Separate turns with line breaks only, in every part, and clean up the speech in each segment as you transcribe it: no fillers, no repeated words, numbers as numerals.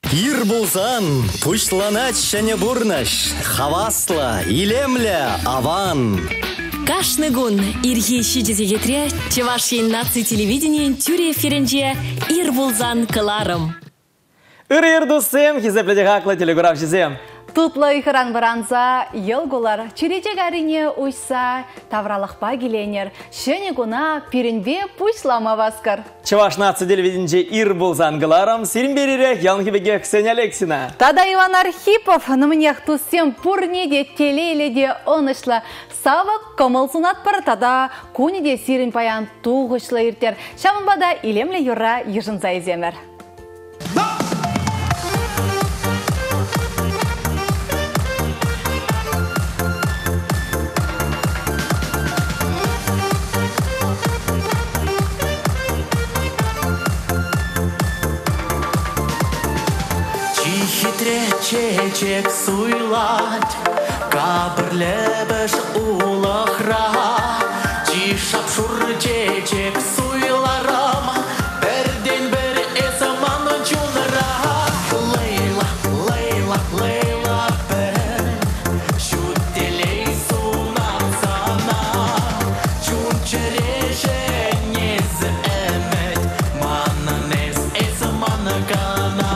Ир булсан, пушланач шәне бурнаш, хавасла, илемля, аван.
Кашны гун ирхи шидезе гетре, Чевашин наци телевидение тюре эфиренже ир булзан кыларым.
Ир дусем, хизепледе хакла телеграф жезем.
Тутлы ихыран баранза, елгулар, чиречек арине уйса, тавралықпа келенер, шене гуна пиренбе пушлама васкар.
Чеваш наци телевидение ир булзан кыларым, сирин берере, ялнхибеге Ксения Алексина.
Тада Иван Архипов, нымнех тусем пурнеде телейледе онышла, савак комылсунат пар, тада кунеде сирин паян туғышлы иртер, шамынбада илемле юра ежынза иземер.
Чечек суйлать, кабрлебеш улахра, чишапшур чечек суйларам, берден бер эсаман чунра. Лейла, Лейла, Лейла бер, шутелей сунапсана, чунчереше нез эмет, мананес эсаман гана.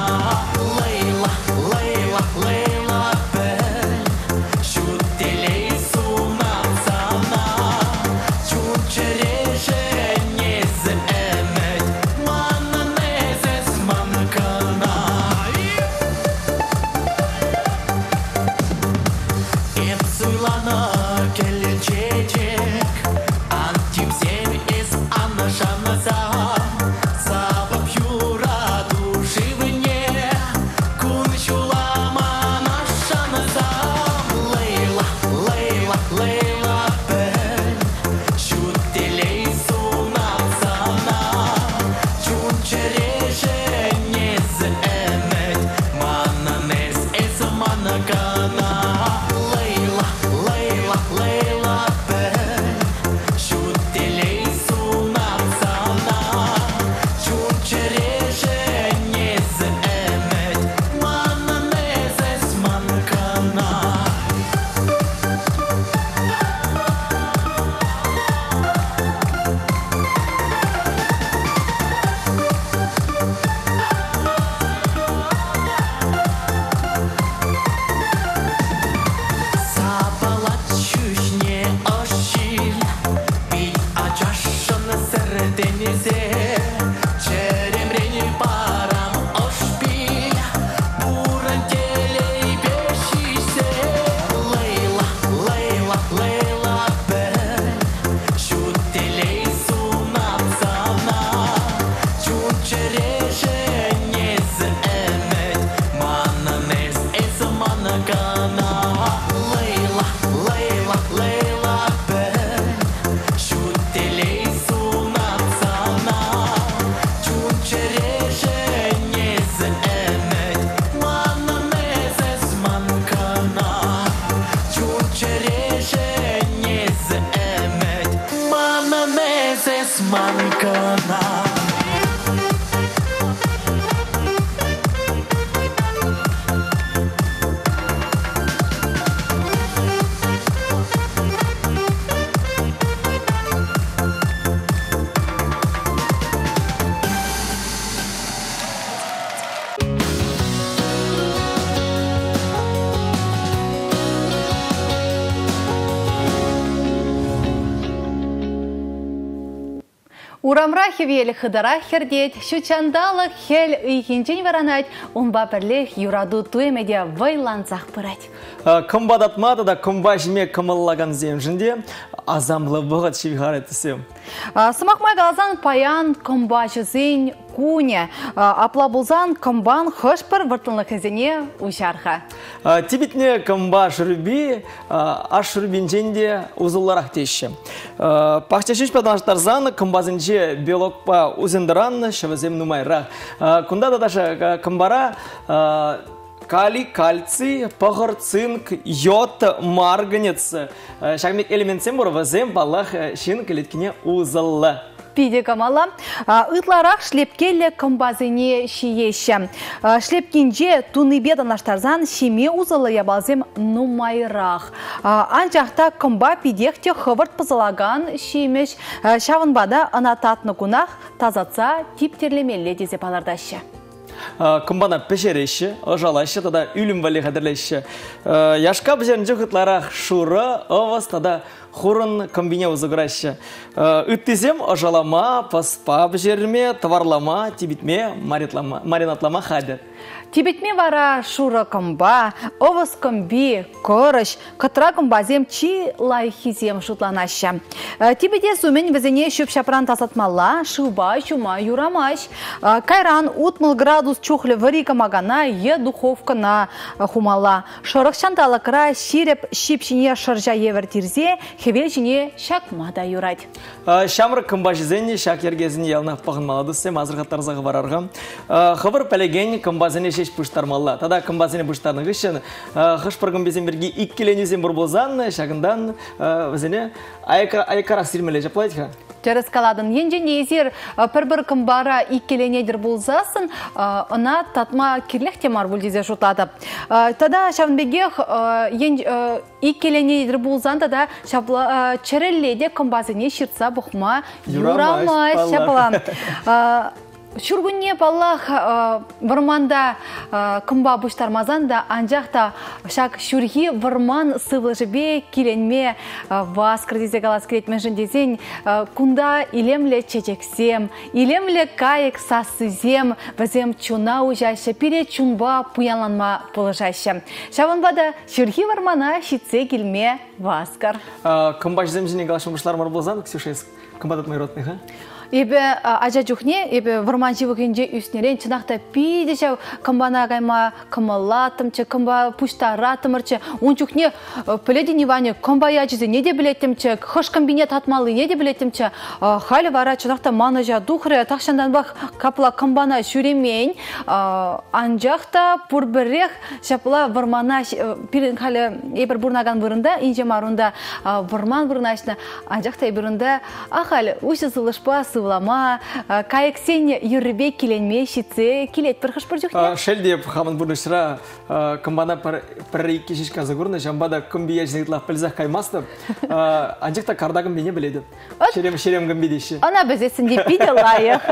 Урамра хевелі хыдара хердет, шучандалық хел үйхенчен варанать, унба бірлік юраду туемеде вайланзақ пырать.
Комбадатмады да комба жеме кымыллаган земжінде азамлы бұғыт шевихар етісем.
Сымақмай қалазан паян комба жүзін куне, апла бұлзан комбан хышпыр выртынлық езіне ұшарха.
Тибетне комба шүрбі, аш шүрбінженде ұзылларақ теші. Пақчашыш паданыштарзан комбазынже белокпа ұзындыранны шывызем нумайрақ. Кунда да даже комбара калий, кальций, пахар, цинк, йод, марганец. Шагмек элементсем бур вазем балах шин калиткине узалла.
пиде камала. Ытларах шлепкелле комбазыне шиеші. Шлепкенже туныбедан аштарзан шеме узылы ябалзем нумайрақ. Анжақта комба пидехте хывырт пызылаган шемеш. Шавынбада анататны кунах тазатса типтерлемелі дезе палардашы.
Комбана пешереші, ожалашы, тада үлім вали қадырлеші. Яшқа бізерін жүхітларақ шуры, овас, тада хурын комбине ұзығырашы. Үттізем ожалама, паспа бізеріме, товарлама, тибитме, маринатлама қадыр.
Тибетме вара шура комба, овас комби, корыш, кытра комбазем чи лайхизем шутланашы. Тибете сумен візіне шөп шапран тасатмалла, шуба, шума, юрамаш. Кайран утмыл градус чухлі вари камагана, е духовка на хумала. Шорықшан талықыра ширеп шипшіне шыржа евертирзе, хевелшіне шакмада юрать.
Шамры комбажызене шак ергезіне ялна пағын маладысым, азырғаттарзағы барарға. Хывыр пәлеген комбазене шеш пұштармалла. Тада комбазене пұштарның ғышын ғыш біргін безен бірге иккеленізен бұр болзан, шағындан өзіне айқарақ сирмелі жаплайды қа?
Через каладын. Енжен езер бір комбара иккеленедір болзасын, она татма кирлех темар бүлдезе жұтады. Тада шавынбегех иккеленедір болзан, тада чәрелледе комбазене шыртса бұқма юрамай шапылан. Шүргінне баллах варманда кымба бұштармазан да анжақта шак шүргі варман сывлы жібе келенме вас кірдезе қалас керетмен жындезен кунда илемле чечексем, илемле кайық сасызем, візем чуна ұжайшы, пере чунба пуянланма пылыжайшы. Шаванбада шүргі вармана шитсе келме васкар.
Кымба жызем жіне қалашын бұшлар мар болзан, Ксюша, кымбадат майротный, ха?
Ебе ажа жүхне, ебе варман живықенже үстінерен чынақта пейдеші кымбана қайма кымалатымчы, кымба пұштаратымырчы, он жүхне піледі неване кымбая жүзі неде білеттімчі, қыш комбинет атмалы неде білеттімчі, халі вара чынақта манажа дұқыры тақшандан бақ капла кымбана жүремейін, анжақта пұрбірек шапыла вармана пирін халі ебір бұрнаган бұрында, инже марында варман бұрнашына анжақта ебірінде ақалі үші сылышпа сывлама, кайықсен юрбе келенме шитсе келет бір қыш бір жүхне?
Шелдеп хамын бұрнышыра кымбана пір-екі шешка загурны, жамбада кымбия жинетлақ пілзақ каймастып, анжақта карда кымбене біледі. Шерем кымбедеші.
Ана бізесін деп биде лайық.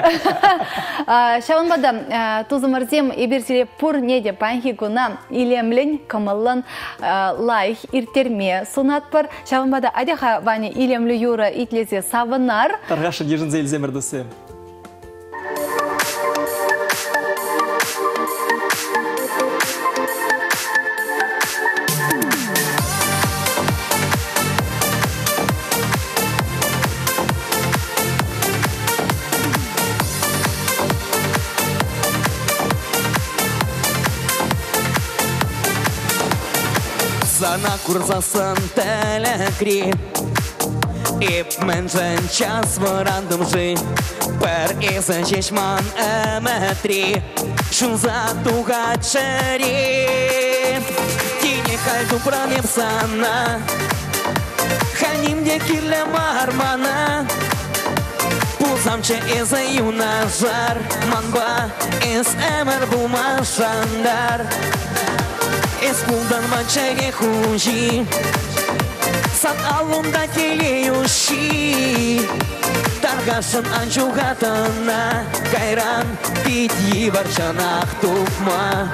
Шауынбада тузымырзем еберсіре пұр неде панхи күна илемлін кымылын лайық иртерме сунат бір. Шауынбада адеха ване илемлі юра итлезе савынар.
Тарғашы ежін зейлзе мірдісі.
Sana kursaсын тәләкри Ip мәнжін час вырандым жи Бір езі жешман әмәтри Шунза туға чәри Тіне қалду прамеп сана Ханимде кирлі мармана Пузамчы езі юна жар Манба ез әмір бұлмашандар Ес пулдан манчайге хужи Сат алында телеющий Тарғашын анжуғатына Кайран пити барчанақ тұпма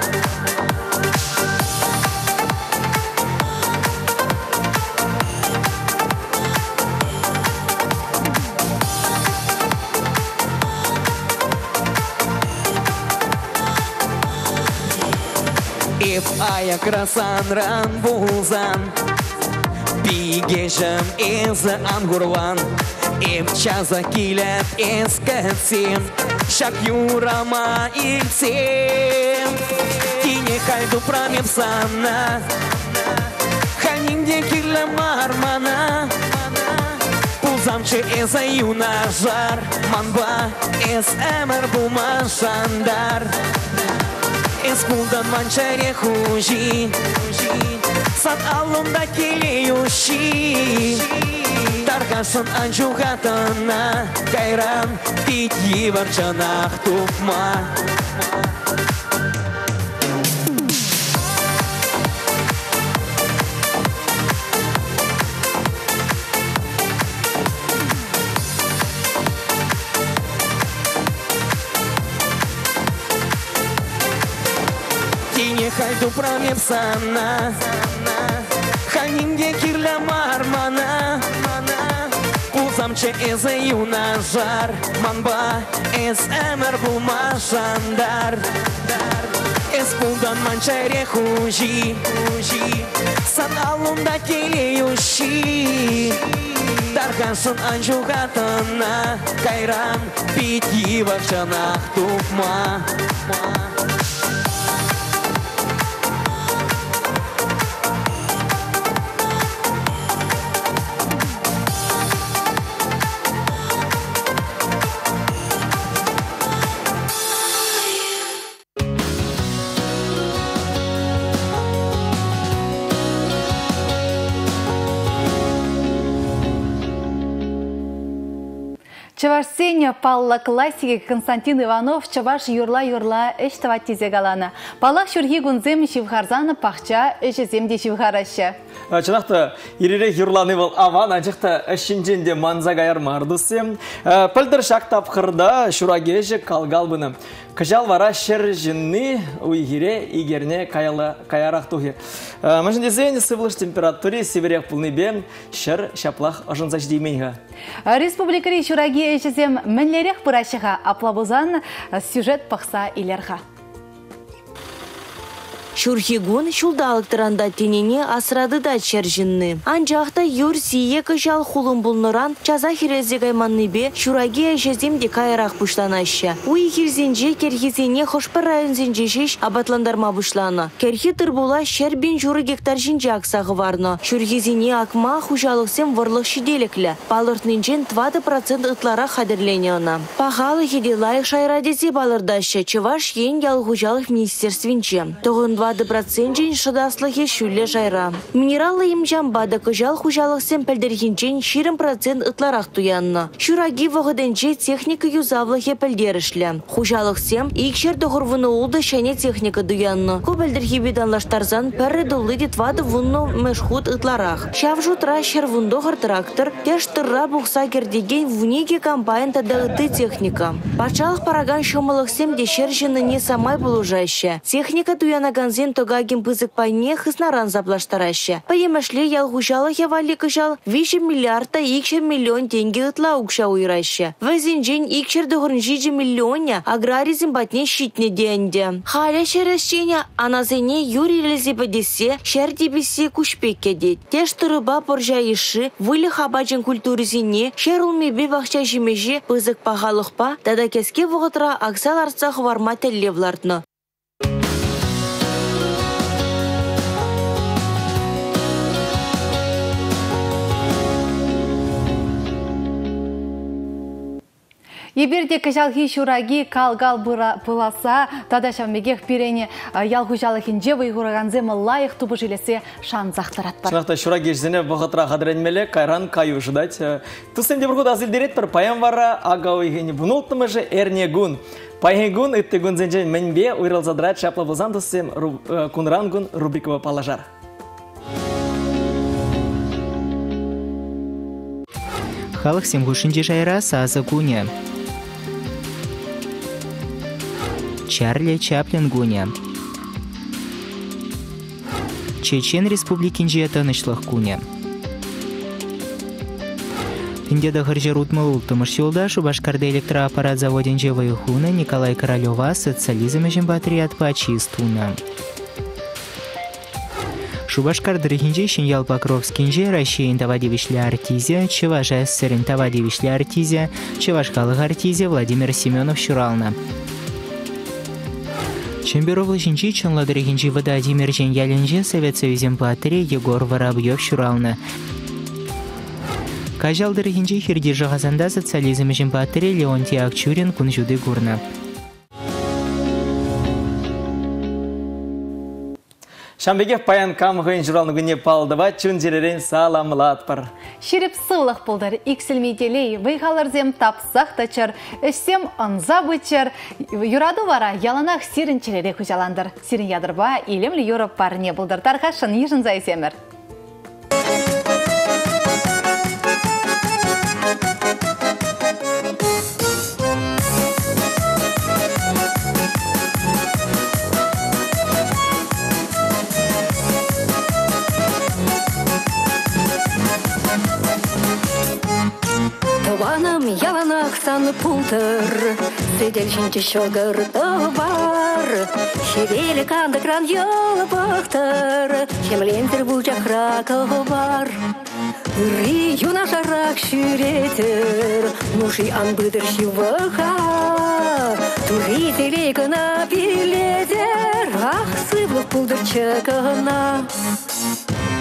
Ip aya krasan ran bulzan Bigejim ezi angurlan Ip çaza kilet esketsin Şak yurama ilsin Tine kaydu pramep sana Hanimde kirle marmana Pulzamçı ezi yunajar Manba ez emir bulmaşandar Es puldan mançere хужи Сат алында келеющий Таркашын анжуғатына кайран Пит барчанақ тұпма Хайду прамеп сана Ханимге кирля мармана Узамче эзе юна жар Манба эс эмер булмашандар Эс пулдан манчайре хужи Сан алунда келеющий Таркашын анжуғатына Кайран пити варчанақ тұпма
Чавашсеня палла классики Константин Иванов чаваш юрла эштават тезек аланы. Палах шурхи гунзем шивхарзаны пахча эшеземде шивхарашы.
Чынақты еререк юрланы был аван, ажықта әшінженде манзаг аяр мардысы. Пілдір шақтап қырда шурагежі калгалбыны. Кыжал вара шер жинны уйгире игерне каярақ тухи. Мәжін дезен сывлыш температуре северек пулны бем шер шаплах ажынзаш деймейға.
Республикари шураги эшезем мінлерек бұрашыға аплабузан сюжет пақса илерға.
Шурхигун шулдалыктыранда тенене асырады да чержинны. Анжақта юр сие кыжал хулын бұлныран чаза хирезде гайманныбе шураге әжеземде кайрақ бұшланашы. Уй хирзенже керхизене хошпар районзенже шеш абатландарма бұшланы. Керхи тырбула шербен журы гектар жинже аксағы варны. Шурхизене акма хужалықсем варлық шиделіклі. Балыртнынжен 20% ытлара қадырленеуна. Пағалы хеде лайық шайрадезе балырдашы чываш ен ял хужалық министерственче. 20% шыдаслығы шүлі жайра. Минералы имжан бады кыжал хужалықсен пәлдергенчен 20% ытларақ туянны. Шураги вағыденче техника юзавлығы пәлдерішлі. Хужалықсен икшер доғырвыны олды шәне техника дуянны. Көбәлдергі беданлаштарзан пәрі долы детвады вұнны мәшхуд ытларақ. Шавжутра шервундоғыр трактор, теш тырра бұқса кердеген вунеге компайын тадағыты техника. Пачалық параган шомылықсен дешер жыныне самай болужайшы. Техника туянаган зен тогагин пызык пайне хыснаран заплаштараще. Паемашле ял хужалы хевали кыжал 5 миллиарда 2 миллион тенге ытла укша уйраще. Везенжен 2,4 миллионя аграризм батне щитне денде. Халя шерещеня аназене юри лезебедесе шердебесе кушпеке дед. Теш тырыба поржа иши вылы хабаджин культуризине шерулмебе бахча жимежи пызык пахалықпа тада кеске вғытра аксал арцах варма теллевлартны.
Еберде кыжалхи шураги калгал пыласа, тада шамбегех пирене ялхужалыхинже вайғураганземы лайық тубы жилесе шан зақтырат бар.
Шынақта шураги жзіне бұғытра қадыренмелі кайран каю жыдать. Тусенде біргуд азылдерет бір паян вара агауигені бұнылтымы жы эрнегун. Пайгун иттегун зенжен мәнбе уйрал задрат шапла бұзан тусем кунрангун рубрикова палажар.
Халық семгушинде жайра сазы гуня. Чарли Чаплин гуня. Чечен республикинже танышлық гуня. Индияда ғыржер утмыл ұлтымыш елда Шубашкарда электроаппарат заводенже вайхуна Николай Королева социализм жин патриот почистуна. Шубашкар дырыхинже Шинял Покровскинже Россиян тавадевишлі артизия, Чеваш СССРин тавадевишлі артизия, Чевашкалық артизия Владимир Семенов шурална. Чемберовлы жинчи чонла дырыхинже Владимир Жен Ялинже Совет Союзен патри Егор Воробьев шурална. Кажал дырыхинже Хирдижа Газанда социализм жин патри Леонтий Акчурин кунжуды гурна.
Шамбеге паян камғын жұралны күне палдыва чын жеререн саламылат бар.
Шеріп сылық бұлдар, иксілмеделей, вайғаларзем тапсақ тачар, өссем анза бычар, юраду вара яланақ сирін челере күжаландыр. Сирін ядырба, елемлі Европ барыне бұлдар. Тарқашын ежін зайсемір.
Тованам яланақ саны пултыр, Седел жинче шогыр бар. Шевелі канды кран елы бұқтыр, Шемлентір бұл жақрақы бар. Үрі юна жарақ шүретір, Нуши анбыдыр шивыға. Тури телегіна билетер, Ақ сывлық пулдыр чығына.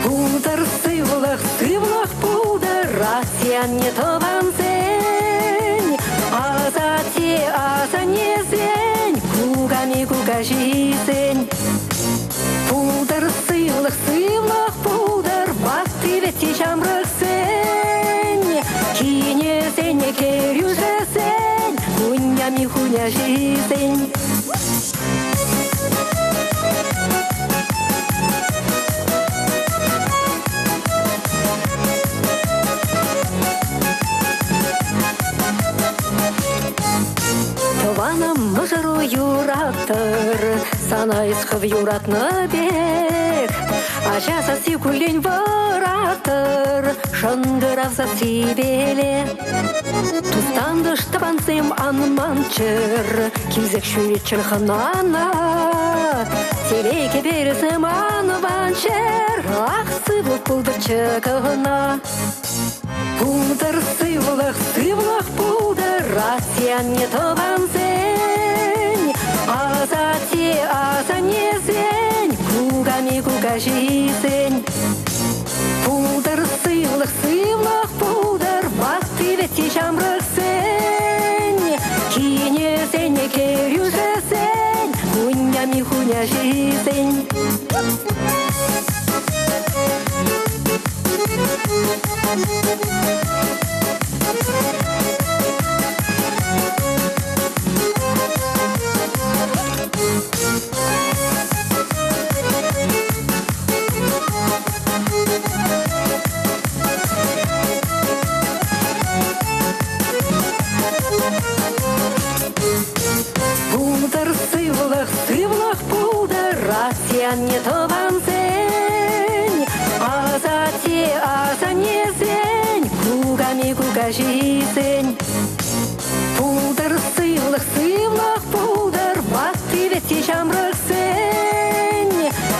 Пулдыр сывлық пулдыр, Асиян не тобан сен, Аза не сен, Кугами куга жисен. Пулдыр сывлық пулдыр, Басты вети жамрық сен, Кине сен не керюжі сен, Кунями хуня жисен. Тованам мұжыру юраттыр, Санайсқып юратны бек, Ажаса сикулен вараттыр, Шындырав за сибеле. Тустанды штабансым анманчыр, Килзек шүретчір ханана, Телеке бересім анванчыр, Ақ сывлық пулдыр чығына. Пулдыр сывлық пулдыр, Асиян не тобан сен, Аза не сен, Кугами куга жисен. Пулдыр сывлық пулдыр, Басты вети жамрық сен, Кине сен не керюжі сен, Кунями хуня жисен. Пулдыр сывлық пулдыр, Асиян не тобан сен, Аза не сен, Кугами куга жисен. Пулдыр сывлық пулдыр, Басты вети жамрық сен,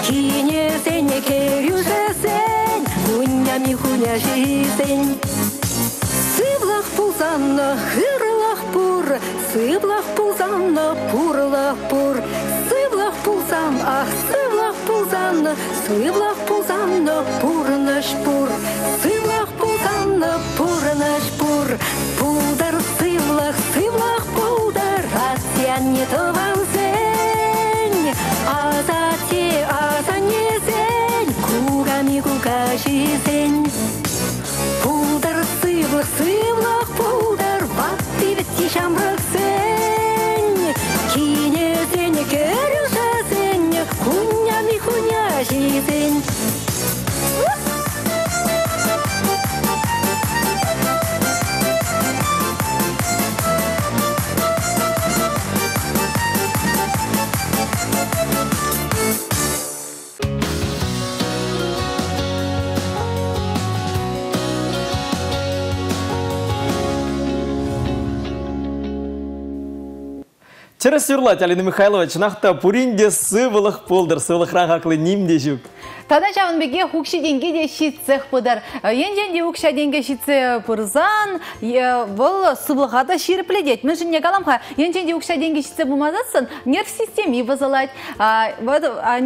Кине сен не керюжі сен, Кунями хуня жисен. Сывлық пулзанны хырлық пур, Сывлық пулзанны пурлық пур. Сывлық пулзан, ах, сывлық пулзанны, Сывлық пулзанны пурныш пур. Сывлық пулзанны пурныш пур. Пулдар сывлық пулдар, Асиян не тобан сен, Аза не сен, Кугами куга жисен. Пулдар сывлық пулдар, Басты вети жамрық сен, Кине сен не керюжі сен, Кунями хуня жисен.
Через юрлать, Алина Михайлович, нахта пуринде сывлық пулдыр, сывлықрақ ақлы немде жүк.
Тада жавынбеге хукши денге де шитсех бұдар. Енженде хукша денге шитсе пырзан, бұл сывлығада ширіпледет. Мен жіне қаламға, енженде хукша денге шитсе бұмазасын, нерв системи бұзылайд.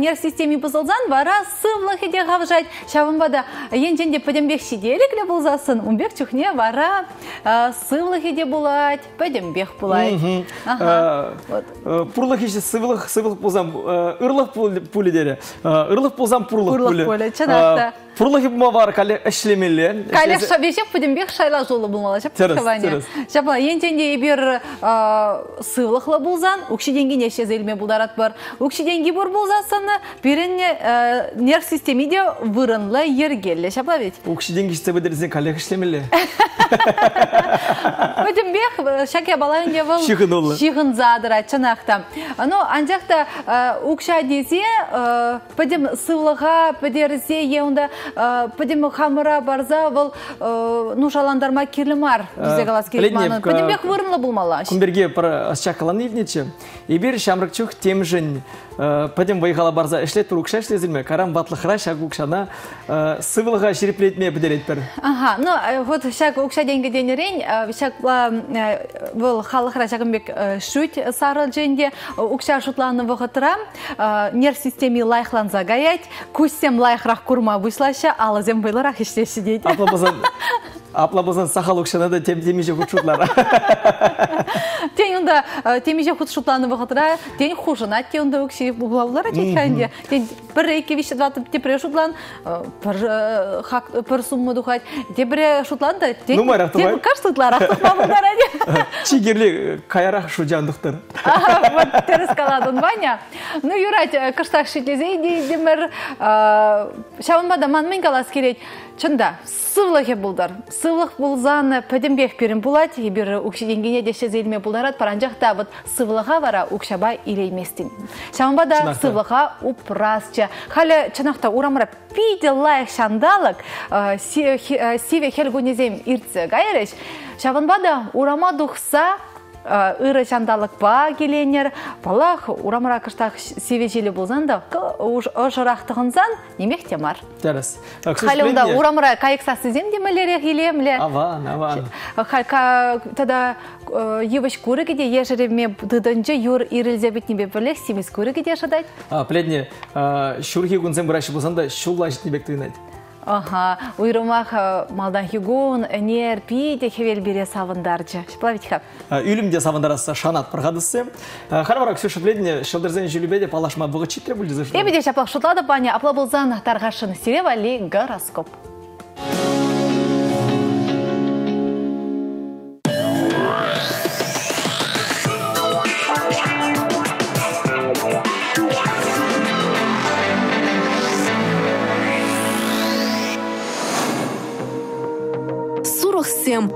Нерв системи бұзылзан, вара сывлығы де ғавжайд. Шавынбада енженде пөдембек шиделіклі бұлзасын, умбек чухне вара сывлығы де бұлайд, пөдембек бұлайд.
Пұрлық еші сывлық бұлзан, ұрлық пулі дері. Ұрлық бұлзан пұрлық пулі.
Чанақта.
Пұрлық ебіма бар кәлі әшлемелі.
Кәлі шабешек пөдембек шайла жолы бұлмалы. Шапа, енженде ебір сывлықлы бұлзан, өкші денге неше зелме бұлдарат бар. Өкші денге бұр бұлзасыны, бірін нерв системиде вырынлы ергелі. Шапа бет?
Өкші денге шітсе бөдерізен кәлі әшлемелі.
Пөдембек шаке балайынде бұл шиғын задыра чанақта. Анжақта өкші дезе, пөдем сывлыға, пөдерізе еуында пөдем хамыра барза бұл нушаландарма кирлімар. Пөдембек вырынлы бұлмала.
Күмберге бір асчақыланы евнечі. Ебір шамрыкчух темжін пөдем байғала барза ішлет бір өкша ішлезілме. Карам батлықыра шақ өкшана сывылыға шереплетме бідерет бір.
Вот шақ өкша денге денерен, шақ бұл халықыра шағынбек шүт сарыл женде өкша шутланы вғытыра нерв системи лайықланза гаять, көссем лайықрақ күрма бұйслаша, алызем бұйлырақ іштеші дейді.
Апла бозан сахал өкшана да темеже құтшутлар.
Тен онда темеже құтшутланы вғытыра, тен хұжына, тен онда өкші бұлаулары текханде. Бір екі виші дваты тепре шутлан, бір суммы дұхайд. Тепре шутланды, тен каш тұтлар ақтықма бұлдар әде.
Чигерлі каярақ шу жандықтыр.
Вот терес каладын ваня. Ну, юрать, кыштақ шетлезе дейдімір. Шауынбада манмен калас керет. Чында, сывлығы бұлдар. Сывлық бұлзаны пөдембек берін бұлады, ебір өкшеденгене деше зелме бұлдарат, паранжақта бұд сывлыға вара өкшабай илейместін. Шамбада сывлыға ұпрасча. Халі чанақта урамыра пиде лайық шандалық, севе хелгунезем иртсі ғайреш. Шаванбада урама дұқса, ыры шандалық ба келенер, балақ урамыра кыштақ севежелі болзанда, ұжырақтығынзан немек темар.
Дәріс.
Халымда урамыра кайықса сізем демелері елемлі.
Аван.
Тада еваш көрігіде ежіреме дыдынжы юр ирілзебет небе білек, семес көрігіде жадайды.
Пледне, шүрхи күнзен бұрашы болсанда, шулла житнебек түйінайды.
Уйрымақ малдан хигун, әнер, пейде хевел бере савындаржы. Шыплавитхап.
Үйлімде савындарасы шанат бірғадысы. Харвара Ксюша пледне, шылдырзен жүлібеде палашма бұғы читре бүлді зашты.
Эбеде шаплақ шутлады баня, апла болзан тарғашын сиревали гороскоп.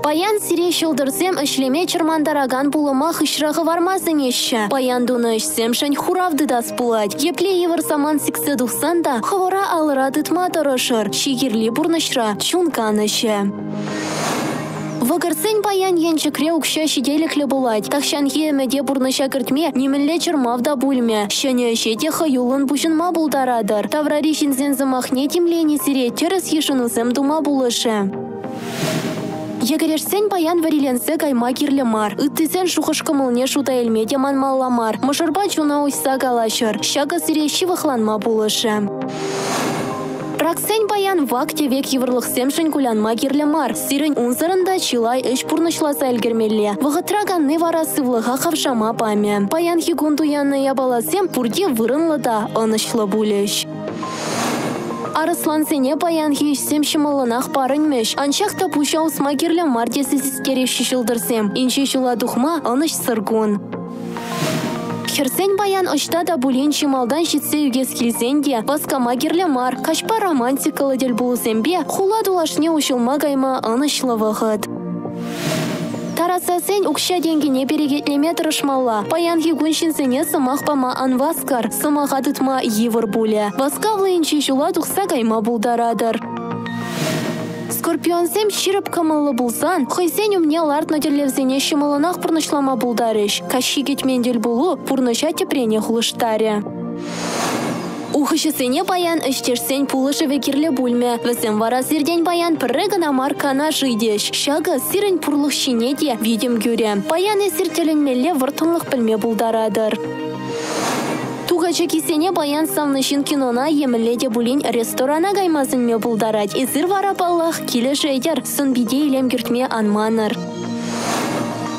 Паян сире шылдырсем ішлеме чырмандараган булыма хышрағы вармазын еші. Паян дуны ішсем шань хуравды дас булад. Епле евір саман сіксі дұқсан да, хавара алыра дытма тұрышыр. Шигерлі бұрнышра, чунканышы. Вăгăрсен паян енчекре укща шиделекле булать. Тахшан емеде бурныша кертме немелле чырмавда бульме. Шăне шете хаюлын пушынма булдарадыр. Таврари шинзен замахне темлени сире терес ешынусем дума булышы. Егерешсен паян вариленсе кайма кирлемар. Ыттысен шухышкымылне шута элмеде манмалламар. Мышырба чуна уйса калашыр. Шага сире шивахланма булышы. Раксен паян вакте век еврлықсем шын кулянма кирлемар. Сирен унсырында чилай эш пурнышласа элгермелле. Вғытраган вара сывлыға қавшама паме. Паян хигун туянны ябаласем пурде вырынлы да ынышлы булеш. Арыслан сене паян хейшсем шымылынақ парынмеш. Аншақта пуша усма кирлемар десі сискеревші шылдырсем. Инші шыла дұхма ыныш сыргун. Херсен баян ұшта да булен чималдан жетсе үгес келсенде, баскама керлемар, кашпа романтикалы дел болсембе, хула дулашне ұшылма гайма ынышлы вғыт. Тарасасен укша денгене берегетлеме тұрышмалла. Паян хигуншинсене сымақ пама анваскар, сымаға дытма евір буле. Баскавлы инчи жула дұқса гайма булдарадыр. Скорпионсем ширып камылы булсан, хойсен умне ларт нөтерлевзене шымылынақ пұрнышлама булдарыш. Каши кетмендел булу пұрныша тепрене хулыштаре. Ухышысыне баян іштешсен пулышы векерлі бульме. Візім вара зерден баян пірігіна маркана жидеш. Шағы сирін пұрлық шинеде видим гюре. Баян есіртелінмелі вұртынлық білме бұлдарадыр. Туғачы кисене баян савнышын кинона еміледе бұлін ресторана гаймазынме бұлдарад. Изір вара баллах келі жайдер сын биде илем гүртме анманыр.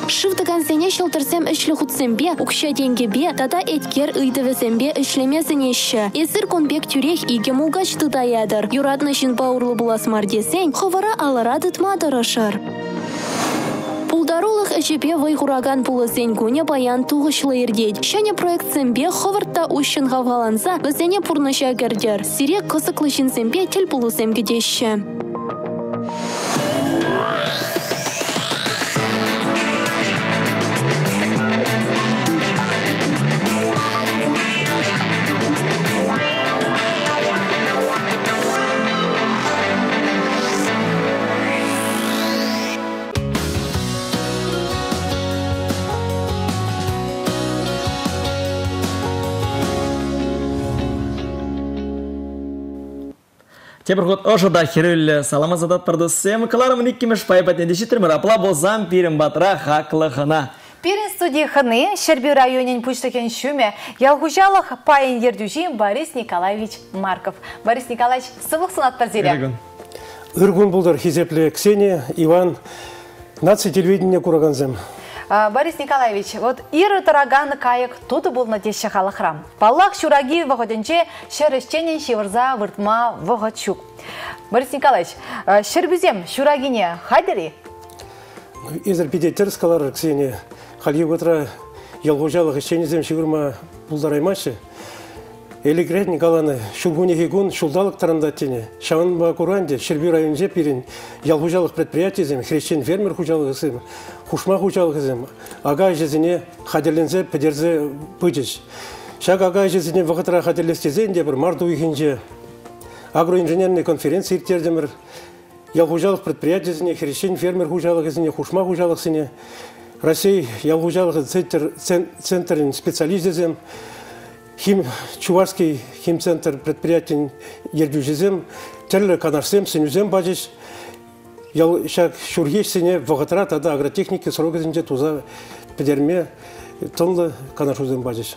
Шывдыган сене шылтырсем үшлі құтсембе, ұқша денгебе, тада еткер ұйдывызембе үшлемезінеші. Изір конбек түрек иге мұлғачты даядыр. Юратнышын бауырлы бұласмар десен, ховара аларадытмадыр ұшыр. Пулдарулық әжіпе вайғураган пулысен көне баян туғышлы ердейд. Шәне проектсембе ховыртта ұшын ғаваланса, өзене пұрныша гердер. Сирек қысықлышынсембе тіл пулысем гедеші.
Тепер год ошода хирүлі салама задат пардысым. Каларымын иккіміш пайпат недешітірмір. Апла болзам пирім батыра хақлығына.
Пирин студии ханы Щерби районен пуштакен шуме ялгужалых пайын ердюжи Борис Николаевич Марков. Борис Николаевич, сывық сынат парзеле.
Үргін бұлдар хизеплі Ксения, Иван, нация телевидения кураганзем.
Борис Николаевич, вот иры тараганы кайық туды бұл надеші халықрам. Паллах шураги вағыдынче шерішченен шевырза выртма вағыд шук. Борис Николаевич, шербізем шурагине хадери?
Езір педеттер скалар Ксения. Хали өтіра ялғожалық ішченезем шевырма бұлдараймашы. Элегрет Николаны шулгунехигун шулдалық тарандаттене. Шаван Бакуранде, Щерби районже пирин ялгужалық предприятиезем, хрещен фермер хужалығызем, хушма хужалығызем, ага жезіне хадерлензе педерзе пыджеш. Шаг ага жезіне вағытыра хадерлестезенде бір марду ихинже агроинженерный конференция иртердемір, ялгужалық предприятиезіне, хрещен фермер хужалығызіне, хушма хужалығызіне, Россия ялгужалық центрин специализезем, Чувашский химцентр предприятий ердюжезем, терлі канарсем, сенюзем бажеш, шак шургеш сене вағытыра тада агротехники срогызынже туза педерме тонлы канаршузем бажеш.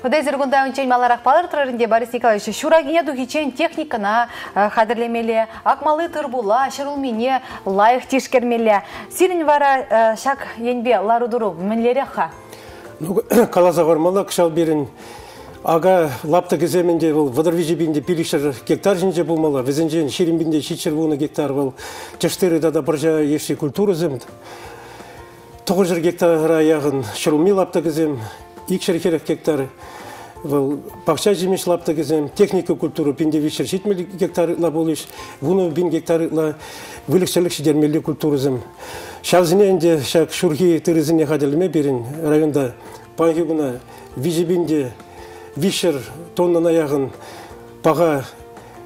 Ходай зіргунда үнчен маларақ балар тұрарынде, Борис Николаевич, шурагине духичен техникана қадірлемелі, акмалы тұрбула, шырылмене лайық тешкермелі. Сирін вара шак енбе ларудыру мінлері ха?
Калаза вармала кышал берін ага лапты кеземінде бұл вадырвижебінде пилишер гектар жинже болмала, везенжен шерімбінде шичер буны гектар бұл чаштыры да біржа еші культуры земді. 9 гектар аяғын шырылми лапты кезем, икшер керек гектар бұл бақша жемеш лапты кезем, техника культуры пенде вишер шитмел гектар лаболыш, вуны бин гектар вылікшілік шидермелі культуры зем. Шалзіненде шак шурги тырызыне қадылыме берін районда паңгебіна вижебінде вишер тоннан аяғын баға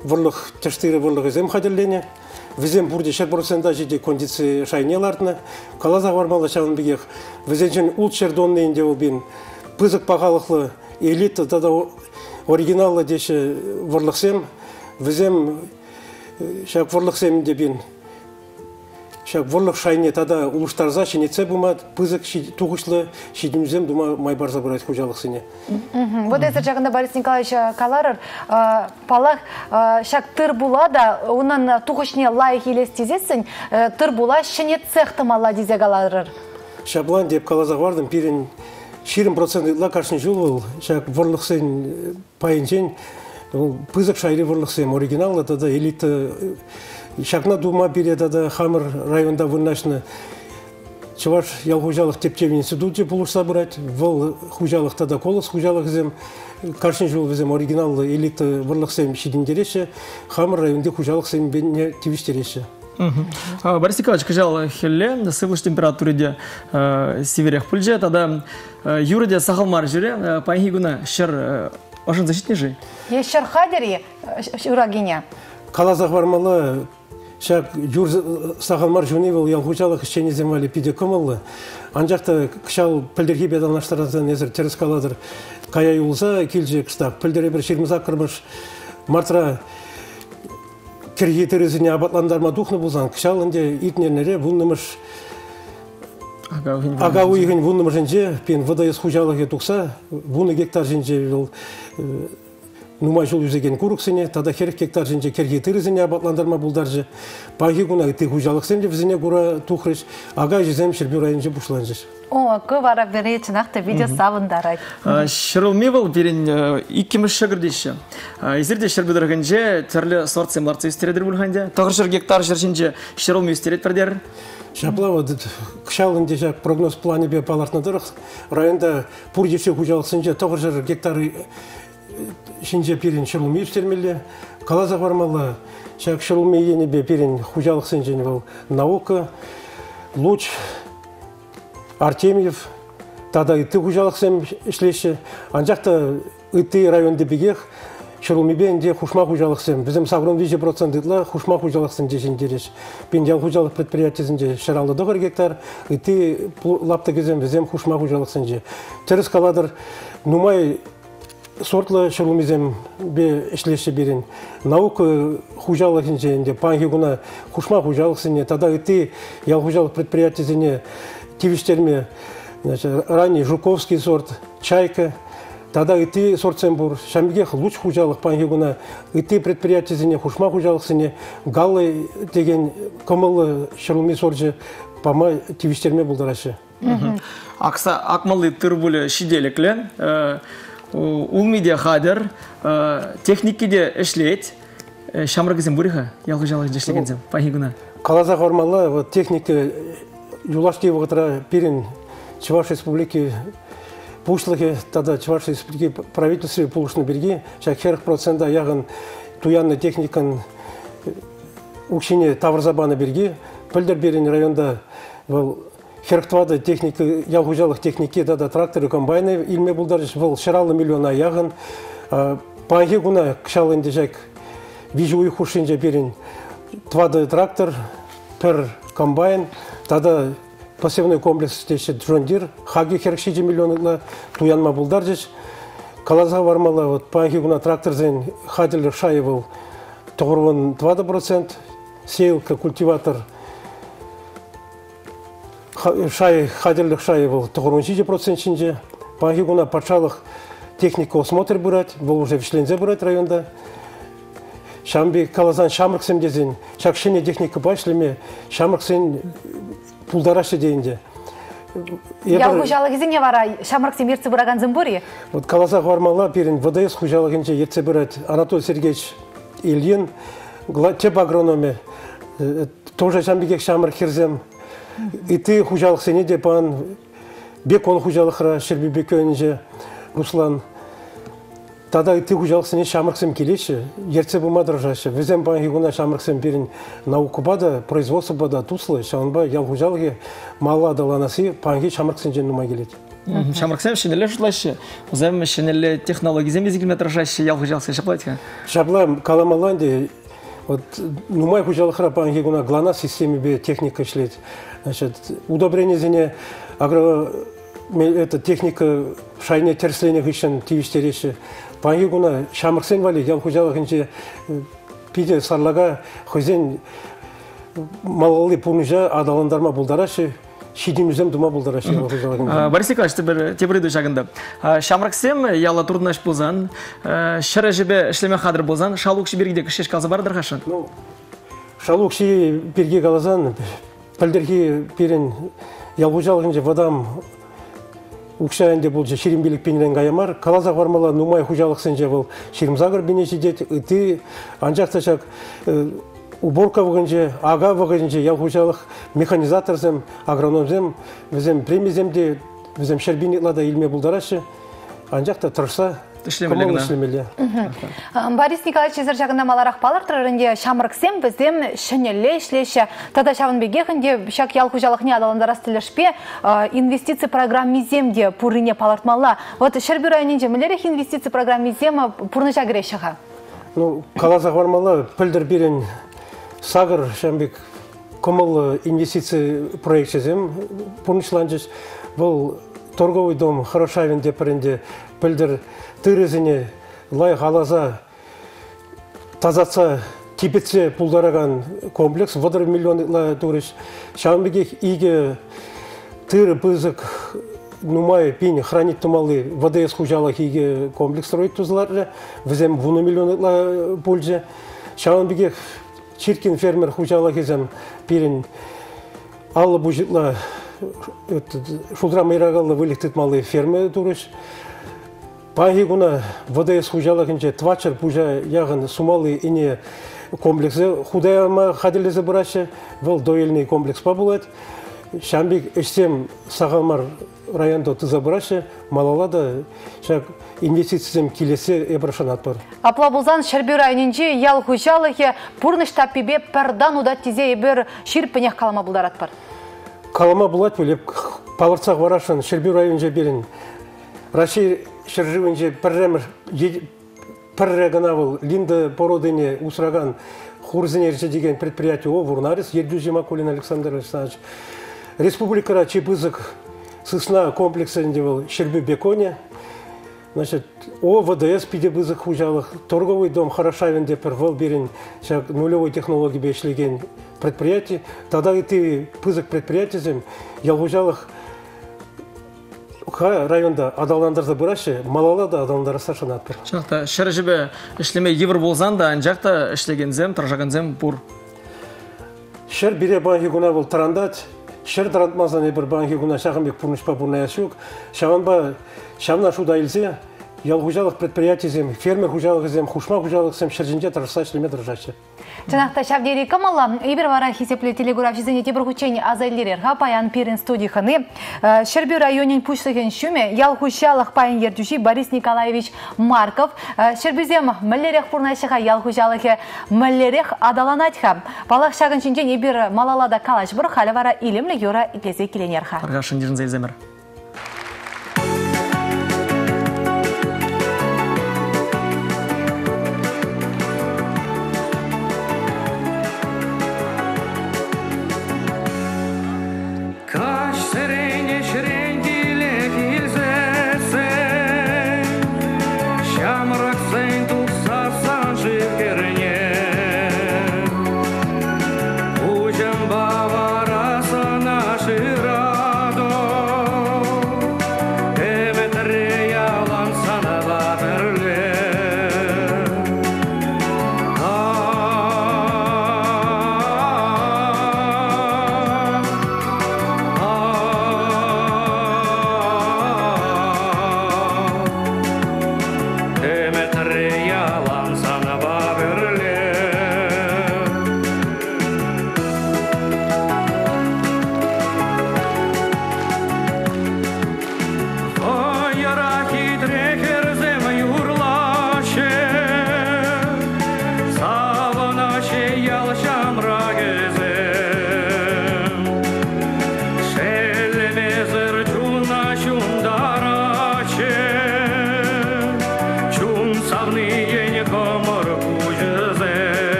вұрлық тәштері вұрлық өзем қадырлене. Візем бұрде 100% жеде кондиция шайнелардына. Қалазақ бармалы шағын бігеқ. Візенжен ұлт шердоннейінде ол бен пызық бағалықлы элита тада оригиналы деші вұрлықсем. Візем шақ вұрлықсемінде бен шак ворлық шайне тада улуштарза шинеце бумат пызык туғышлы шидімзем дума майбарза бұрайт хужалық сене.
Вот это жағында Борис Николаевич каларыр, палақ шак тыр була да, онан туғышне лайық елестезесін, тыр була шинет цехтымала дезе каларыр.
Шаблан деп калаза бардым, пирен 20% каршын жыл ол, шак ворлық сен пайынчен, пызык шайры ворлық сен оригиналы тада элита Шакна дума береді да Хамыр районда вырнашны Чуваш ялхужалық тепчев институте бұлышса бұрайд. Вол хужалықта да колыс хужалық зем. Каршын жол візем оригиналды элита вырлық сем шидіндереші. Хамыр районда хужалық сем бенне тивиштереші.
Борис Николаевич, кажал хелле, сывыш температуреде северех пульже, тогда юреде сахалмар жүре, пайгигуна шыр ошын защитнежи.
Ешшір хадери юрагине?
Қалазақ бармалы шак юр сағалмар жуны был ялгучалық ішчені земали пиде көмілі. Анжақта кышал пілдерге бедалнаштараздан езір теріс каладыр. Кая юлса келже кыстақ пілдері бір шерміза кірміш. Мартыра кірге терезіне абатландарма духны бұлзан. Кышал үнде итнернере бұлнымыш ага уйгын бұлнымы жынже, пен выдайыз хужалығы тұқса, бұны гектар жынже нумай жол үзеген куруксыне, тада херек гектар жынже керге терезіне абатландарма бұлдаржы. Паги гуна ты хужалық сенде візіне құра тұқырыш, ага жезем шербюрайынже бұшланжыш.
О, көвара беречін ақты видео савындар айт.
Шырылмевыл берін иккіміш шығырдейші. Изерде шырбюдырғынже түрлі сорт семларцы үстередір бұлғанде. Тоғыршыр гектар жыршынже шырылмей үстерет бірдер.
Шаплава кышалынде жак прогноз плане бе палартнадырық. Районда пурдеше хужалық сенже тоғыршыр гектары шинже перен шырылмей үстермелі. Қалаза бармалы жак шырылмей ені бе перен хужалық сенже наука, луч, Артемьев, тада ытты хужалық сем ішлеші. Анжақта ытты районды бігех, шырылмебенде хушма хужалық сем. Бізім сағырын 20% ытла хушма хужалық сем жешін дереш. Пендял хужалық предприятиясынде шыралы дұғыр гектар, ытты лапты кезем бізем хушма хужалық сем же. Теріс каладыр нумай сортлы шырылмезем бе ішлеші берін. Наука хужалық сенде, панги гуна хушма хужалық сене, тада ытты ял хужалық предприятиясыне тивиштерме, ранний Жуковский сорт, Чайка, тогда и ты сорт Сембур, Шамбегех луч хужалых пангигуна, и ты предприятие хушма хужалых сене, Галлы деген комылы шырылми сорджи пама тивиштерме булдарашы.
Акса акмалы тырбулы шиделекле, улмидия хадер, техникиде эшлейт, шамрагызем буриха, ялгыжалых дешлегензем, пангигуна.
Калаза гормалы техника Юлашки вогатра перен Чуваш республики пушлыхе, тогда Чуваш республики правительстве пулышны берги, шак 40% ягын туянны техникан учине Таврзабана берги, пөлдер берен районда херктвада техника, ялгужалых техники, тогда тракторы, комбайны, илме булдарыш, был шыралы миллиона ягын, панги гуна кшалынде жак вижу хушинже берен твады трактор, пер комбайн, тогда посевной комплекс тешет Джондир, хаги херкшиджи миллионы туянма булдаржич, калаза вармала, вот панги гуна трактор зен хадил шаевал тоғырван 20%, сеялка, культиватор хадил шаевал тоғырван 6% шинже, панги гуна патшалық техника осмотр бурать, был уже вишлензе бурать районда. Шамби калазан шамрыксем дезен, шакшене техника башлеме, шамрыксен пулдарашы дейінде.
Я хужалық езіне вара шамрыксем ерце бұраған зымбури?
Вот калаза вармала перен ВДС хужалық енже ерце бұрат Анатолий Сергеевич Ильин, теп агрономе, тоже шамбигек шамрык херзем. И ты хужалық сене депан, бек он хужалықра, Шербибек önce Руслан. Тогда и ты хужалық сене шамрыксем келеші, ерце бұмадыр жашы. Візем панги гуна шамрыксем берін науку бада, производство бада туслы, шанба ял хужалығы мала адаланасы панги шамрыксен жен нума келеді.
Шамрыксем шенелі жұтлашы, ұзам шенелі технологизем езгілметр жашы ял хужалықсы шаплайды?
Шаплам каламаланде, нумай хужалықра панги гуна глана системе бе техника шлет. Удобрение зене техника шайне терсление гышын тивиштереші. Панги гуна шамрыксен вали, ял хужалықынче пиде сарлага хозен малалы пунжа адаландарма булдарашы, шидимізем дума булдарашы.
Борис Николаевич, тебірді жағында. Шамрыксем яла труднаш болзан, шыры жібе ішлеме қадыр болзан, шалукши бергеде кішеш қалза бардыр қашын?
Шалукши берге қалазан, пілдерге перен ял хужалықынче вадам Укшайынде бұл же шерімбелік пенерен ғаямар, калазақ вармала нумай хужалық сенже бұл шерімзағыр бенеші дет, үті анжақташак уборка вғынже, ага вғынже, ял хужалық механизаторзем, агрономзем, візем премиземде, візем шербинетлада илме бұлдарашы, анжақта тұрса, коммун ішлемелі.
Борис Николаевич езір жағында маларақ балар тұрарынде шамрыксем біздем шынелі ішлеші. Тада шавын бегехінде шак ял хужалықне адаландарас тілішпе инвестиция программиземде пұрыне палартмалла. Вот Шербюр айненде мүлерек инвестиция программизема пұрны жағырешіға?
Калазақ вармала пілдір берен сагыр шамбек комыл инвестиция проект сезем пуншланжиш был торговый дом Хорошавин депаренде пілдір тырызыне лай халаза тазатса типетсе пулдараган комплекс водыр миллион туриш шамбеге иге тыры пызык нумай пин хранить тумалы ВДС хужалах иге комплекс строить тузларля везем вуну миллион пользе шамбеге Чиркин фермер хужалах изем пирин аллы бужитла шулдра майрагалла вылектит малый фермы туриш пагигуна ВДС хужалахынче твачер пужа ягын сумалы ине комплексы худаяма хадиле забраше вел доильный комплекс побулет шамбик эштем сагалмар районда забраше малалада шак инвестициям килесе эбрашанат бар.
Аплабузан Шербю районинче ял хужалахе пурныш таппибе пердан удат тизе бер ширпенех калама булдарат бар.
Калама булат билеп палырцак варашын Шербю районинче берин. Раши шерживинче перремер перреганавыл линда породыне усраган хурзенерче деген предприятие о Вурнарис Ердюжи Макулин Александр Александрович. Республика Чепызык сысна комплексінде был Шербю Беконе. Значит, о ВДС пидебызык хужалых, торговый дом Хорошавин депер берин нулевой технологии бешлеген предприятий. Тогда и ты пызык предприятием ялхужалых районда адаландар забырашы, малала да адаландар сашанат бір.
Шақта, шәржібе ішлеме евр болзан да, анжақта ішлегензем, тұржағанзем бұр.
Шер бире банки гуна был тарандат, шер тарантмазан ебір банки гуна шағынбек пұрнышпа бұрна яшук, шағынба шамна шуда илзе, ял хужалых предприятием, фермер хужалых зем, хушма хужалых зем, шержинде тараса шлеме държачы.
Жанақта шавдері камала, ибір вара хисеплі телеграф жезіне тебір хучені азайлерер паян пирин студиханы. Шербю районин пушлыхен шуме, ял хужалых паян ердюши Борис Николаевич Марков. Шербюзем мәллерех пурнайшыға ял хужалыхе мәллерех адаланатха. Балақ шағын чинчен ибір малалада калаш бір халі вара илемлі юра итлезе келенерха.
Арғашын жерін зәйземір.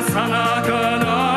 Sana kana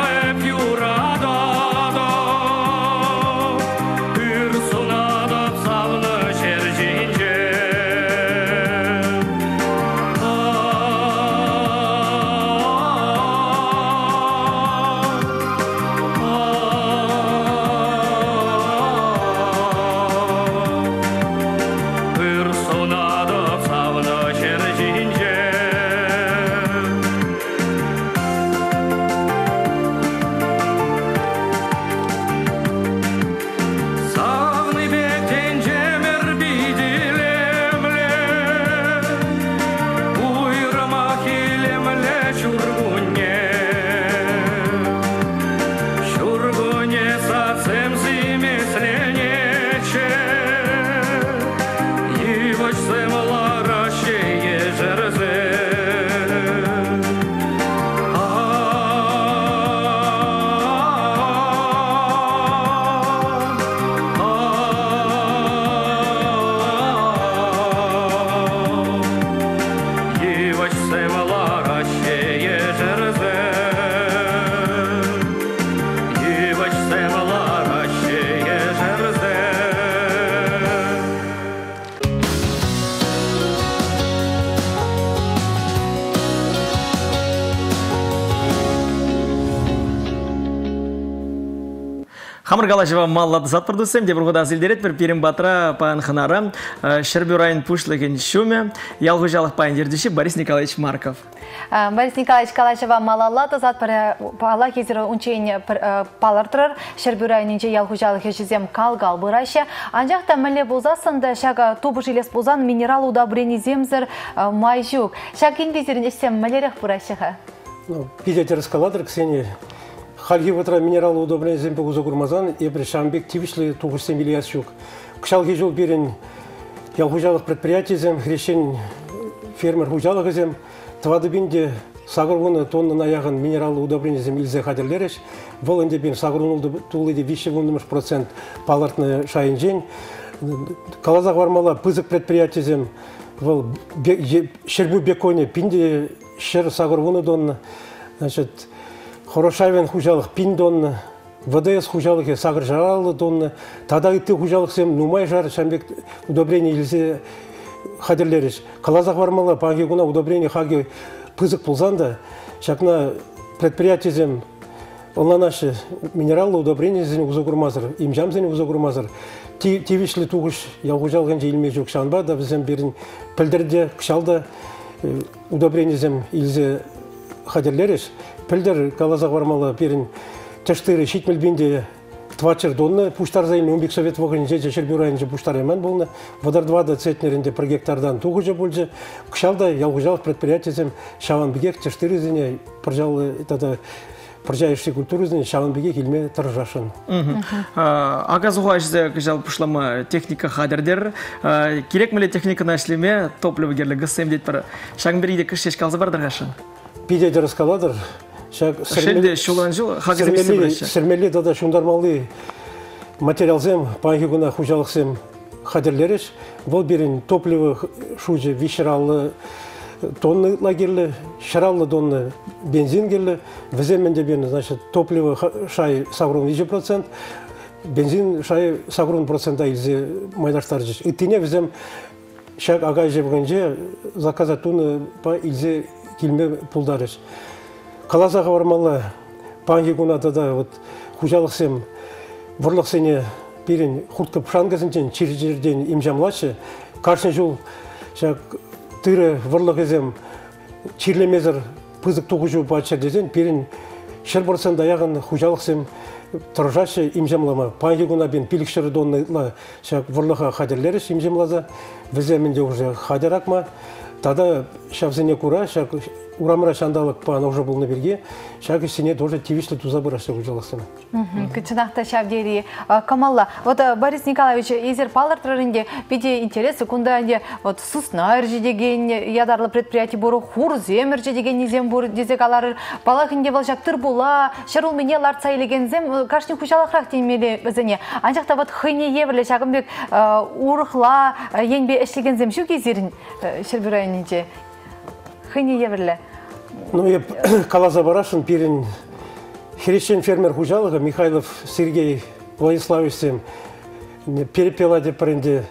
вале чургуне. Чургуне совсем зимесленече. И вочсем ларащее жерзе.
Хамыргалашева маллады зат продусем, де бұрғыда зілдерет бір перім батыра паян хынары, Шербюрайын пушлыгын шуме, ялғыжалық паян дердіші Борис Николаевич Марков.
Борис Николаевич Калашева малалады зат пала кезері унчейін палар тұрыр, Шербюрайынынче ялғыжалық ешізем калгал бұрашы. Анжақта мәлі болзасында шаға тобы жилес болзан минерал удобрени земзір майжук. Шақин безерін ешсем мәлерек бұрашыға?
Пидеті раскаладыр, Ксения. Халги ватра минерал удобрение земпе узагурмазан и при Шамбек тивишли тугусем ильясюк. Кшалги жил берен ялгужалых предприятий зем, хрещен фермер гужалых зем, твадыбинде сагурвуны тонны наяган минерал удобрение зем илзе хадерлереш, волынде бен сагурвунулды тулыде вище вундымыш процент палартны шайын жень. Калазах вармала пызык предприятий зем, вол шербу беконе пинде шер сагурвуны донны, значит, Хорошавен хужалық пин донны, ВДС хужалық сағыр жаралы донны, тада үтті хужалық сем нумай жар Шамбек удобрение илзе хадерлеріш. Қалазақ бармала пағигуна удобрение хаги пызық пулзанда, шакна предприятие зем оланашы минераллы удобрение зен узагурмазыр, имжам зен узагурмазыр. Тивишли туғыш ялғужалған же илме жоқ шанба, да бізем берін пілдірде, кшалда удобрение зем илзе хадерлеріш. Пілдер калазақ бармала берін тәштері шетмелбенде твачыр донны пуштар зайын 15 совет вағын же Шербюрайынжы пуштар емен болны. Водар 2 центнерінде бір гектардан туғы же болжы. Кшалда ялғыжалық предприятиезем шаван бігек тәштері зіне пыржайышты культуры зіне шаван бігек илме тұржашын.
Ағазуға әжізе күжал пұшлама техника хадердер. Керек мүлі техниканы әшлеме топливы керлі ғысым дейт бір шағын берейді күш еш қалзы бардыр ғашын?
Пидеті раскаладыр. Сірмелі дада шундармалы материалзем, паңгигуна хужалықсем хадерлереш. Бұл берін топливы шужы вишералы тонны лагерлі, шаралы тонны бензин керлі. Віземенде берін, значит, топливы шай сағырын 20%, бензин шай сағырын процента илзе майдаштар жеш. Үттіне візем шак ағай жебгенже заказат туны па илзе килме пулдарыш. Калазаға бармалы паңгигунада да хужалықсем бұрлықсене берін хұртқы пшангазынчен чиржерден имжамлашы. Каршын жол тыры бұрлықызем чирлемезір пызық туғыжу бачырдезен берін шерборсан даяғын хужалықсем тұржашы имжамлама. Паңгигуна бен пилікшірі донны бұрлыға хадерлеріш имжамлаза. Віземенде уже хадеракма. Тада шавзене кура, урамыра шандалық пағана уже болны берге, шағы сене тоже тивишлі туза бұрашы ұжалықсына.
Күтшінақта шавдері. Камалла, Борис Николаевич, езер палар тұрарынде беде интересы, күнда әнде сұсна әржі деген ядарлы предприятий бұры, хур зем әржі деген незем бұры дезек аларыр, балақынде бұл жақтыр бола, шырыл мене ларт сайлеген зем, қашын күшалықрақ деймелі бізіне. Анжақта хыне евірлі шағымбек ұрықла, енбе әшлеген зем шу кезерін Шербюрайынынче. Хыне евірлі?
Калаза барашын перін хрещен фермер хужалығы Михайлов Сергей Владиславовичсем перепела деп паренде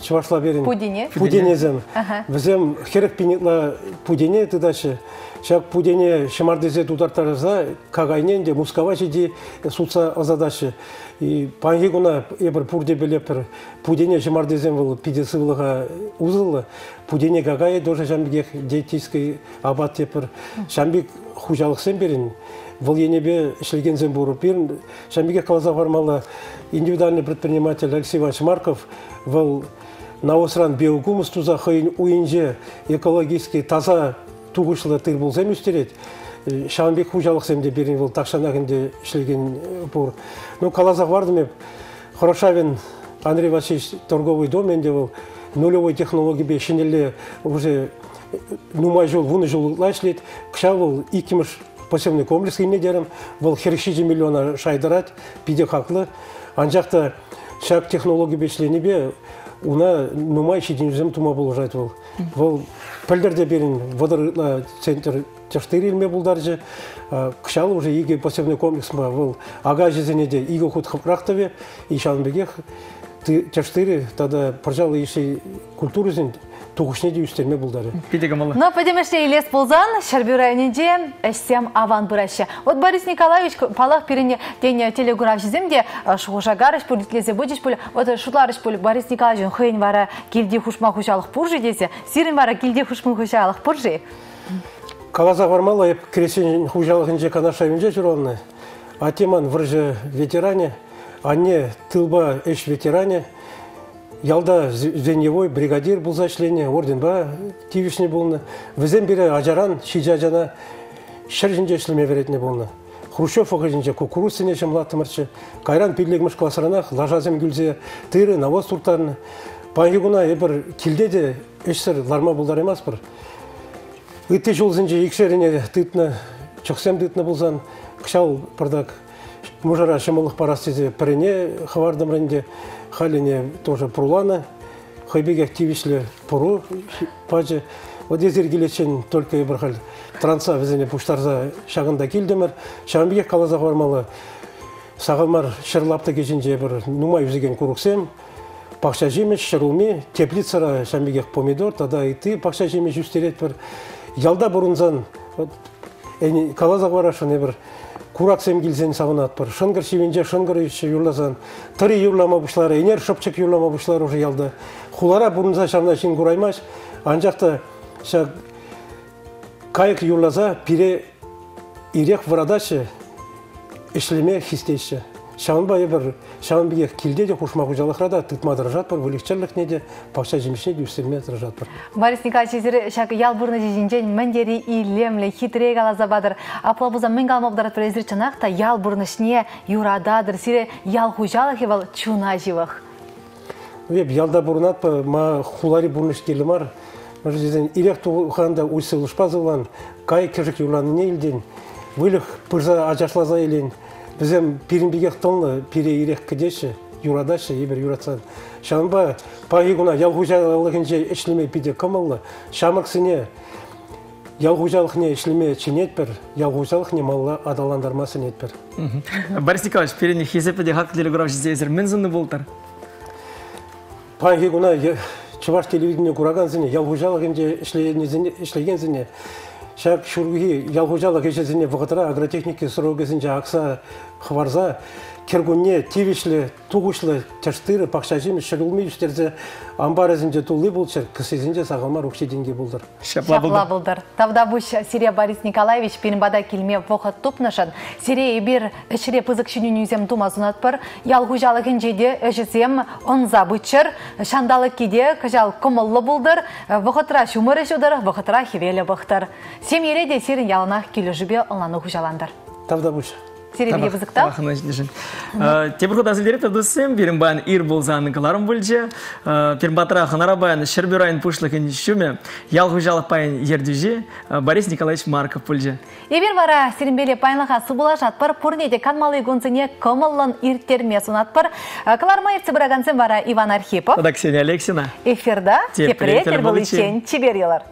чувашла берін пуденезем. Візем херек пенетла пудене тыдачы. Шак пудене шамардезе тудартарыза кагайненде мускава жеди суца азадачы. И пангигуна ебір пурде белепір пудене шамардезем был пидесывлыға узылы. Пудене кагай тоже жамбигех дейтийской абат тепір. Шамбик хужалықсен берін. Вол енебе шелгензен бұрып берін. Шамбигех калаза вармала индивидуальный предприниматель Алексей Иванович Марков. Вол наосран биогумус туза хайын уинже экологический таза туғышлы тыр болсам үстерет. Шамбек хужалық семде берін бұл тақшанағында ішлеген бұр. Ну, қалазақ бардым еп, Хорошавин Андрей Васильевич торговый дом, менде бұл нулевой технологии бе шинелі уже нумай жол, вуны жол лайшлет, кша бұл икимыш посевный комплекс ине дерім, бұл хершиджи миллиона шайдарат, пиде хақлы. Анжақта шак технологии бе шлені бе, уна нумай шиденжем тума бұл жайт бұл. Бұл пілдерде берін водорла центр чаштыры илме бұлдар же, кшалы уже иге посевный комплекс ма, бұл ага жезенеде иге худ хапрақтаве, и шанбегех чаштыры, тогда, пожалуй, если культуры зен, туғышне де үстерме бұлдары.
Но подемеште илес болзан, Шарбю районенде әшсем аван бұрашы. Вот Борис Николаевич палақ перене дене телеграф жеземде шуғышагарыш пөлі, тлезе будеш пөлі, вот шутларыш пөлі Борис Николаевич хүйін вара келде хушма хушалық пұржы десе, сирін вара келде хушма хушалық пұржы.
Калаза вармала, еп кресен хужалығын же канашайын же жүронны. Атеман выржы ветеране, а не тылба эш ветеране. Ялда звеньевой бригадир был зачление, орден ба тивишне болны. Візен бере ажаран, шиджажана, шыржынже шлеме веретне болны. Хрущев оғыжынже кукуруз сенешем латымырчы. Кайран пирлегміш класыранақ, лажазем гүлзе, тыры, навоз туртарны. Паңгигуна ебір килдеде эшсір ларма болдар емас бір. Үтте жол зінже екшеріне тытны, чықсем тытны болзан, кшал пырдак. Мужара шымылық парастезе пірене хавардым ренде, халине тоже пурлана, хайбеге активишле пуру пачы. Вот езер келечен только ебір транса везене пуштарза шағында келдемір. Шағынбеге қалазақ бармалы сағылмар шырлапты кешінже ебір нумай үзеген көріксем. Пақша жемеш, шырылме, теплицара шағынбеге помидор, тада иты пақша жемеш үстерет бір. Ялда бұрынзан қалазақ барашын ебір Кураксем келсен сағынат бір. Шынгыр шевенже, шынгыр үйші юрлазан. Тыры юрлама бұшлары, енер шыпчык юрлама бұшлары уже ялды. Хулара бұрынза шамна шын құраймаш. Анжақта кайық юрлаза пире ирек врадашы, ішлеме хистейші. Шағынбайы бір, шағынбеге келде де құшма құжалықрада тұтмадыр жат бір, вөлікчерлік неде, пақша жемешіне де үстерме жат бір.
Борис Николаевич, шақ ялбұрны жежінжен мәндері илемлі, хитрек алазабадыр. Аплабуза мен қалмабдарат бір әзір чанақта ялбұрнышне юрададыр, сире ял құжалық евал чуна живық.
Веб, ялда бұрынат па, ма хулари бұрныш келі мар. Мәжізден, ирек туғанда ұйсы ұлышпазылан, кай кежік юрланы не елден, вылық пырза ажашлаза елен. Бізем пирінбегек тонлы, пире ирек кедеші, юрадашы, ебір юратсан. Шанба пағигуна ялғужалығынже ішлеме пиде кымылы, шамырксыне ялғужалықне ішлеме ченет бір, ялғужалықне малла адаландармасын ет бір.
Борис Николаевич, перені хезепеде хақ телеграф жезезір мінзінді болтар?
Пағигуна чываш телевидение кураган зіне, ялғужалығынже ішлеген зіне, Шак шурги ялғужалық ешезіне вғытыра агротехники сұраугезінже ақса хварза, кергунне тивишлі, туғышлы чаштыры, пақша жемес, шырылмей үстерзе амбарызынже тулы болчыр, кісезінже сағылмар ұқшеденге болдыр.
Шапла болдыр. Тавда бұш Сирия Борис Николаевич пенбада келме вғыт тұпнышын. Сирия ебір ішіре пызық шынын үзем тумазынат бір, ялғужалығын жеде өжізем онза бұчыр, шандалық кеде кажал комыллы болдыр, вғытыра шумыры жудыр, вғытыра хевелі бұқтыр. Семьере де сирин яланақ келі жүбе ұланы хужаландар.
Тавда бұш.
Сиренге бұзықтау?
Тебірғыт азылдері тәдусым, берім баян ир болзаны қыларым бөлже, пермбатыра қынара баян Шербюрайын пұшлықын шуме, ял хужалық баян ердюже, Борис Николаевич Марков бөлже.
Ебір бара сиренбелі пайынлыға сұбыла жатпыр, пұрнеде канмалы гонцыне көмылын ирттерме сұнатпыр. Қыларма ерці бірағансен бара Иван Архипов.
Ксения Алексина.
Эфирда тепретер бұл ішен чебер елар.